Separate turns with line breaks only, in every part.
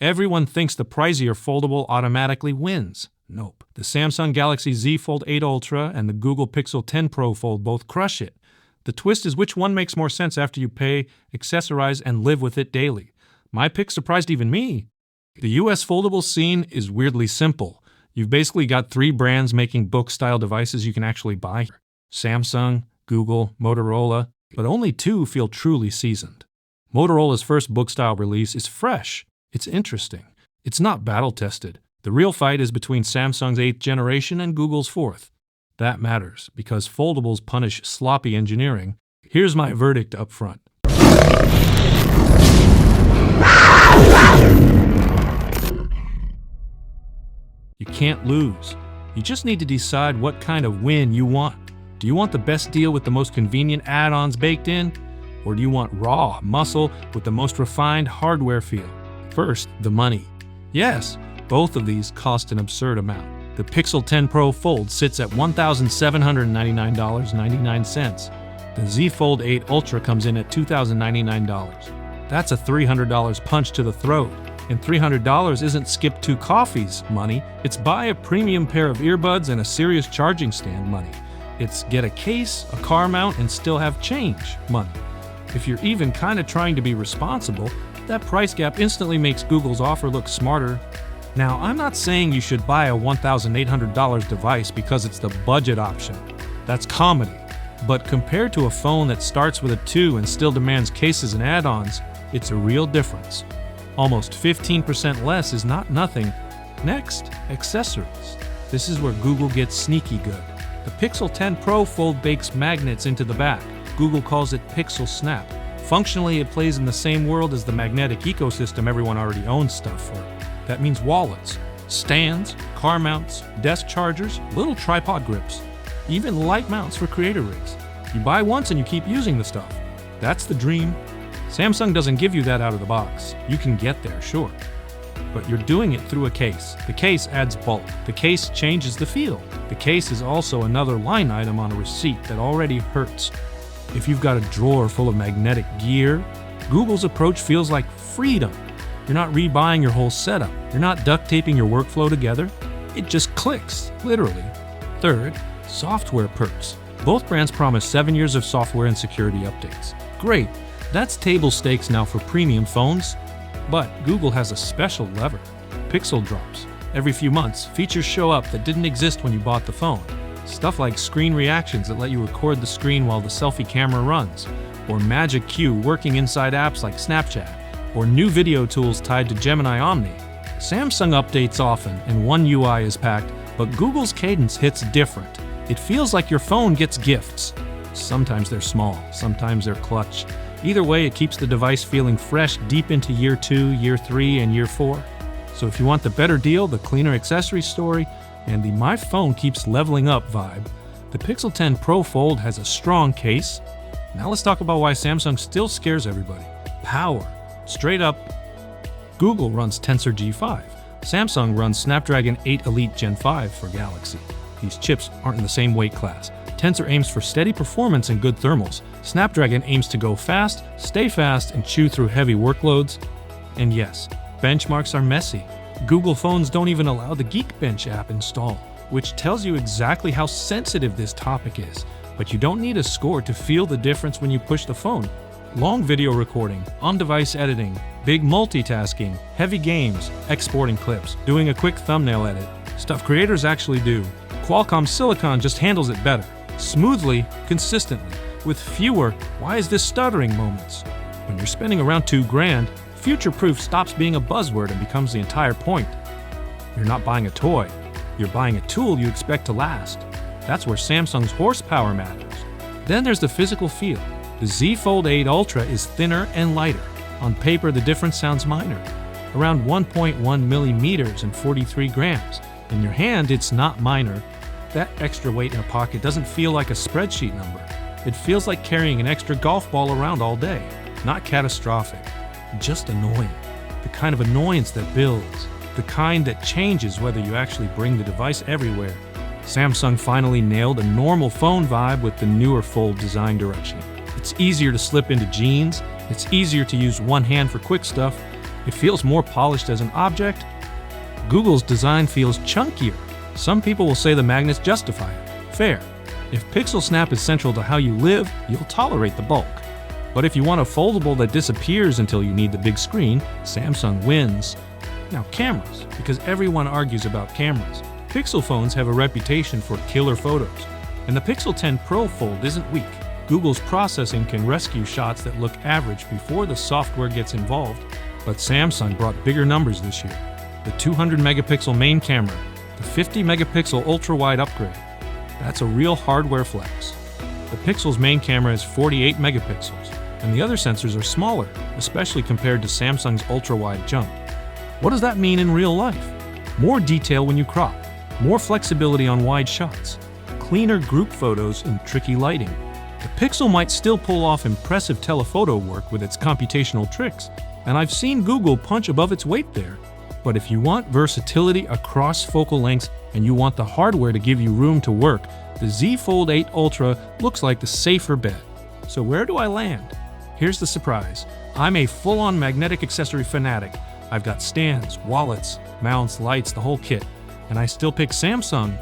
Everyone thinks the pricier foldable automatically wins. Nope. The Samsung Galaxy Z Fold 8 Ultra and the Google Pixel 10 Pro Fold both crush it. The twist is which one makes more sense after you pay, accessorize, and live with it daily. My pick surprised even me. The US foldable scene is weirdly simple. You've basically got 3 brands making book-style devices you can actually buy. Samsung, Google, Motorola, but only 2 feel truly seasoned. Motorola's first book-style release is fresh. It's interesting. It's not battle-tested. The real fight is between Samsung's 8th generation and Google's 4th. That matters, because foldables punish sloppy engineering. Here's my verdict up front. You can't lose. You just need to decide what kind of win you want. Do you want the best deal with the most convenient add-ons baked in? Or do you want raw muscle with the most refined hardware feel? First, the money. Yes, both of these cost an absurd amount. The Pixel 10 Pro Fold sits at $1,799.99. The Z Fold 8 Ultra comes in at $2,099. That's a $300 punch to the throat. And $300 isn't skip 2 coffees money, it's buy a premium pair of earbuds and a serious charging stand money. It's get a case, a car mount, and still have change money. If you're even kind of trying to be responsible, that price gap instantly makes Google's offer look smarter. Now, I'm not saying you should buy a $1,800 device because it's the budget option. That's comedy. But compared to a phone that starts with a 2 and still demands cases and add-ons, it's a real difference. Almost 15% less is not nothing. Next, accessories. This is where Google gets sneaky good. The Pixel 10 Pro Fold bakes magnets into the back. Google calls it Pixel Snap. Functionally, it plays in the same world as the magnetic ecosystem everyone already owns stuff for. That means wallets, stands, car mounts, desk chargers, little tripod grips, even light mounts for creator rigs. You buy once and you keep using the stuff. That's the dream. Samsung doesn't give you that out of the box. You can get there, sure. But you're doing it through a case. The case adds bulk. The case changes the feel. The case is also another line item on a receipt that already hurts. If you've got a drawer full of magnetic gear, Google's approach feels like freedom. You're not rebuying your whole setup. You're not duct taping your workflow together. It just clicks, literally. Third, software perks. Both brands promise 7 years of software and security updates. Great, that's table stakes now for premium phones. But Google has a special lever. Pixel drops. Every few months, features show up that didn't exist when you bought the phone. Stuff like screen reactions that let you record the screen while the selfie camera runs, or Magic Q working inside apps like Snapchat, or new video tools tied to Gemini Omni. Samsung updates often and one UI is packed, but Google's cadence hits different. It feels like your phone gets gifts. Sometimes they're small, sometimes they're clutch. Either way, it keeps the device feeling fresh deep into year 2, year 3, and year 4. So if you want the better deal, the cleaner accessory story, and the my phone keeps leveling up vibe, the Pixel 10 Pro Fold has a strong case. Now let's talk about why Samsung still scares everybody. Power. Straight up, Google runs Tensor G5. Samsung runs Snapdragon 8 Elite Gen 5 for Galaxy. These chips aren't in the same weight class. Tensor aims for steady performance and good thermals. Snapdragon aims to go fast, stay fast, and chew through heavy workloads. And yes, benchmarks are messy. Google phones don't even allow the Geekbench app installed, which tells you exactly how sensitive this topic is. But you don't need a score to feel the difference when you push the phone. Long video recording, on-device editing, big multitasking, heavy games, exporting clips, doing a quick thumbnail edit. Stuff creators actually do. Qualcomm Silicon just handles it better. Smoothly, consistently, with fewer "why is this stuttering" moments. When you're spending around $2,000, future-proof stops being a buzzword and becomes the entire point. You're not buying a toy. You're buying a tool you expect to last. That's where Samsung's horsepower matters. Then there's the physical feel. The Z Fold 8 Ultra is thinner and lighter. On paper, the difference sounds minor. Around 1.1 millimeters and 43 grams. In your hand, it's not minor. That extra weight in a pocket doesn't feel like a spreadsheet number. It feels like carrying an extra golf ball around all day. Not catastrophic, just annoying. The kind of annoyance that builds. The kind that changes whether you actually bring the device everywhere. Samsung finally nailed a normal phone vibe with the newer Fold design direction. It's easier to slip into jeans, it's easier to use one hand for quick stuff, It feels more polished as an object. Google's design feels chunkier. Some people will say the magnets justify it. Fair. If Pixel Snap is central to how you live, you'll tolerate the bulk. But if you want a foldable that disappears until you need the big screen, Samsung wins. Now cameras, because everyone argues about cameras. Pixel phones have a reputation for killer photos, and the Pixel 10 Pro Fold isn't weak. Google's processing can rescue shots that look average before the software gets involved, but Samsung brought bigger numbers this year. The 200-megapixel main camera, the 50-megapixel ultra-wide upgrade. That's a real hardware flex. The Pixel's main camera is 48 megapixels, and the other sensors are smaller, especially compared to Samsung's ultra-wide jump. What does that mean in real life? More detail when you crop, more flexibility on wide shots, cleaner group photos in tricky lighting. The Pixel might still pull off impressive telephoto work with its computational tricks, and I've seen Google punch above its weight there. But if you want versatility across focal lengths and you want the hardware to give you room to work, the Z Fold 8 Ultra looks like the safer bet. So where do I land? Here's the surprise. I'm a full-on magnetic accessory fanatic. I've got stands, wallets, mounts, lights, the whole kit. And I still pick Samsung.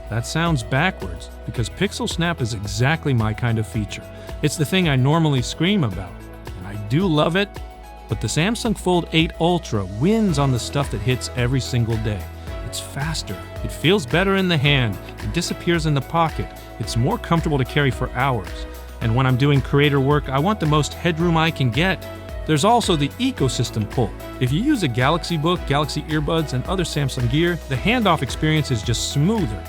That sounds backwards, because Pixel Snap is exactly my kind of feature. It's the thing I normally scream about, and I do love it, but the Samsung Fold 8 Ultra wins on the stuff that hits every single day. It's faster, it feels better in the hand, it disappears in the pocket, it's more comfortable to carry for hours. And when I'm doing creator work, I want the most headroom I can get. There's also the ecosystem pull. If you use a Galaxy Book, Galaxy Earbuds, and other Samsung gear, the handoff experience is just smoother.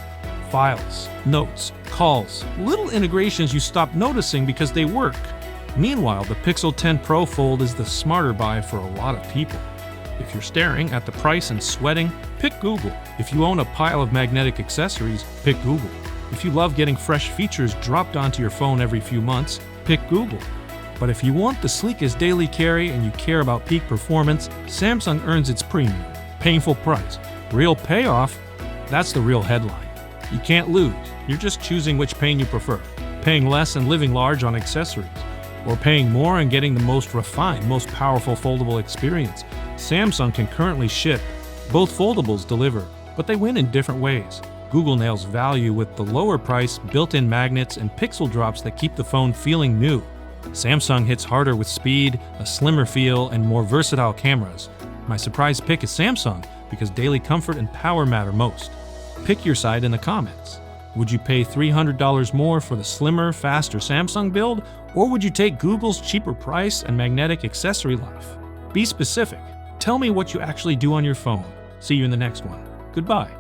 Files, notes, calls, little integrations you stop noticing because they work. Meanwhile, the Pixel 10 Pro Fold is the smarter buy for a lot of people. If you're staring at the price and sweating, pick Google. If you own a pile of magnetic accessories, pick Google. If you love getting fresh features dropped onto your phone every few months, pick Google. But if you want the sleekest daily carry and you care about peak performance, Samsung earns its premium. Painful price. Real payoff? That's the real headline. You can't lose. You're just choosing which pain you prefer. Paying less and living large on accessories, or paying more and getting the most refined, most powerful foldable experience. Samsung can currently ship. Both foldables deliver, but they win in different ways. Google nails value with the lower price, built-in magnets, and pixel drops that keep the phone feeling new. Samsung hits harder with speed, a slimmer feel, and more versatile cameras. My surprise pick is Samsung because daily comfort and power matter most. Pick your side in the comments. Would you pay $300 more for the slimmer, faster Samsung build, or would you take Google's cheaper price and magnetic accessory life? Be specific. Tell me what you actually do on your phone. See you in the next one. Goodbye.